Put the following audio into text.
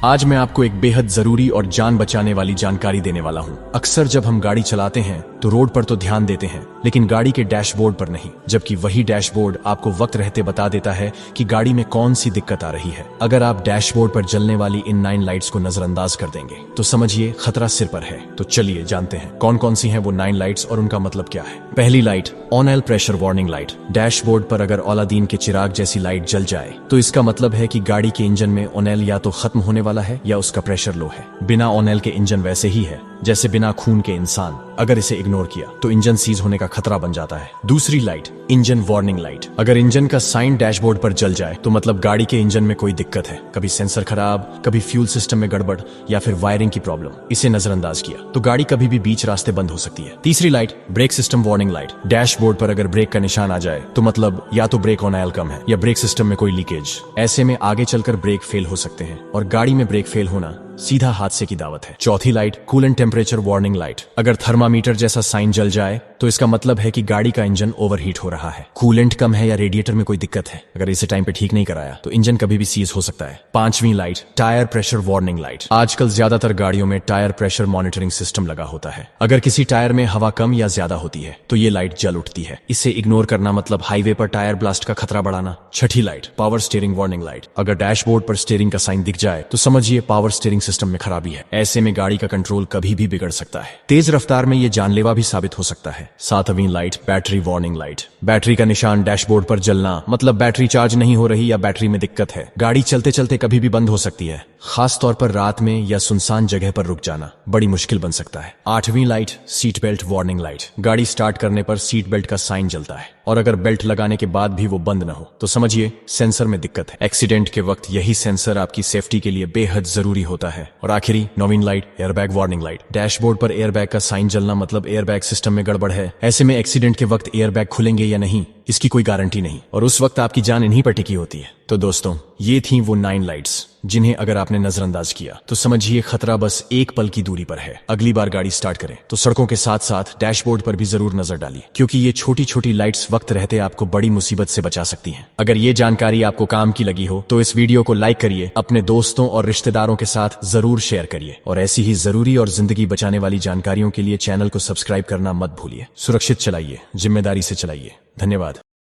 आज मैं आपको एक बेहद जरूरी और जान बचाने वाली जानकारी देने वाला हूँ। अक्सर जब हम गाड़ी चलाते हैं तो रोड पर तो ध्यान देते हैं, लेकिन गाड़ी के डैशबोर्ड पर नहीं, जबकि वही डैशबोर्ड आपको वक्त रहते बता देता है कि गाड़ी में कौन सी दिक्कत आ रही है। अगर आप डैशबोर्ड पर जलने वाली इन 9 लाइट्स को नजरअंदाज कर देंगे तो समझिए खतरा सिर पर है। तो चलिए जानते हैं कौन कौन सी हैं वो 9 लाइट्स और उनका मतलब क्या है। पहली light, on oil pressure warning light. Dashboard पर अगर औलादीन के चिराग जैसी लाइट जल जाए तो इसका मतलब है कि गाड़ी के इंजन में ऑन ऑयल या तो खत्म होने वाला है या उसका प्रेशर लो है। बिना ऑन ऑयल के इंजन वैसे ही है जैसे बिना खून के इंसान। अगर इसे इग्नोर किया तो इंजन सीज होने का खतरा बन जाता है। दूसरी लाइट, इंजन वार्निंग लाइट। अगर इंजन का साइन डैशबोर्ड पर जल जाए तो मतलब गाड़ी के इंजन में कोई दिक्कत है, कभी सेंसर खराब, कभी फ्यूल सिस्टम में गड़बड़ या फिर वायरिंग की प्रॉब्लम। इसे नजरअंदाज किया तो गाड़ी कभी भी बीच रास्ते बंद हो सकती है। तीसरी light, brake system warning light. Dashboard पर अगर ब्रेक का निशान आ जाए तो मतलब या तो ब्रेक ऑन ऑयल कम है या ब्रेक सिस्टम में कोई लीकेज। ऐसे में आगे चलकर ब्रेक फेल हो सकते हैं और गाड़ी में ब्रेक फेल होना सीधा हादसे की दावत है। चौथी light, coolant temperature warning light. अगर थर्मामीटर जैसा साइन जल जाए तो इसका मतलब है कि गाड़ी का इंजन ओवरहीट हो रहा है, कूलेंट कम है या रेडिएटर में कोई दिक्कत है। अगर इसे टाइम पे ठीक नहीं कराया तो इंजन कभी भी सीज हो सकता है। पांचवी light, tyre pressure warning light. आजकल ज्यादातर गाड़ियों में टायर प्रेशर मॉनिटरिंग सिस्टम लगा होता है। अगर किसी टायर में हवा कम या ज्यादा होती है तो ये लाइट जल उठती है। इसे इग्नोर करना मतलब हाईवे पर टायर ब्लास्ट का खतरा बढ़ाना। छठी light, power steering warning light. अगर डैशबोर्ड पर स्टीयरिंग का साइन दिख जाए तो समझिए पावर स्टीयरिंग सिस्टम में खराबी है। ऐसे में गाड़ी का कंट्रोल कभी भी बिगड़ सकता है। तेज रफ्तार में ये जानलेवा भी साबित हो सकता है। सातवीं light, battery warning light. Battery का निशान डैशबोर्ड पर जलना मतलब बैटरी चार्ज नहीं हो रही या बैटरी में दिक्कत है। गाड़ी चलते चलते कभी भी बंद हो सकती है, खास तौर पर रात में या सुनसान जगह पर रुक जाना बड़ी मुश्किल बन सकता है। आठवीं light, seat belt warning light. गाड़ी स्टार्ट करने पर सीट बेल्ट का साइन जलता है और अगर बेल्ट लगाने के बाद भी वो बंद न हो तो समझिए सेंसर में दिक्कत है। एक्सीडेंट के वक्त यही सेंसर आपकी सेफ्टी के लिए बेहद जरूरी होता है। और आखिरी, नौवीं light, airbag warning light. Dashboard पर एयरबैग का साइन जलना मतलब एयरबैग सिस्टम में गड़बड़ है। ऐसे में एक्सीडेंट के वक्त एयरबैग खुलेंगे या नहीं इसकी कोई गारंटी नहीं और उस वक्त आपकी जान इन्हीं पर टिकी होती है। तो दोस्तों, ये थी वो 9 लाइट्स जिन्हें अगर आपने नजरअंदाज किया तो समझिए खतरा बस एक पल की दूरी पर है। अगली बार गाड़ी स्टार्ट करें तो सड़कों के साथ साथ डैशबोर्ड पर भी जरूर नजर डालिए, क्योंकि ये छोटी छोटी लाइट्स वक्त रहते आपको बड़ी मुसीबत से बचा सकती हैं। अगर ये जानकारी आपको काम की लगी हो तो इस वीडियो को लाइक करिए, अपने दोस्तों और रिश्तेदारों के साथ जरूर शेयर करिए और ऐसी ही जरूरी और जिंदगी बचाने वाली जानकारियों के लिए चैनल को सब्सक्राइब करना मत भूलिए। सुरक्षित चलाइए, जिम्मेदारी से चलाइए। धन्यवाद।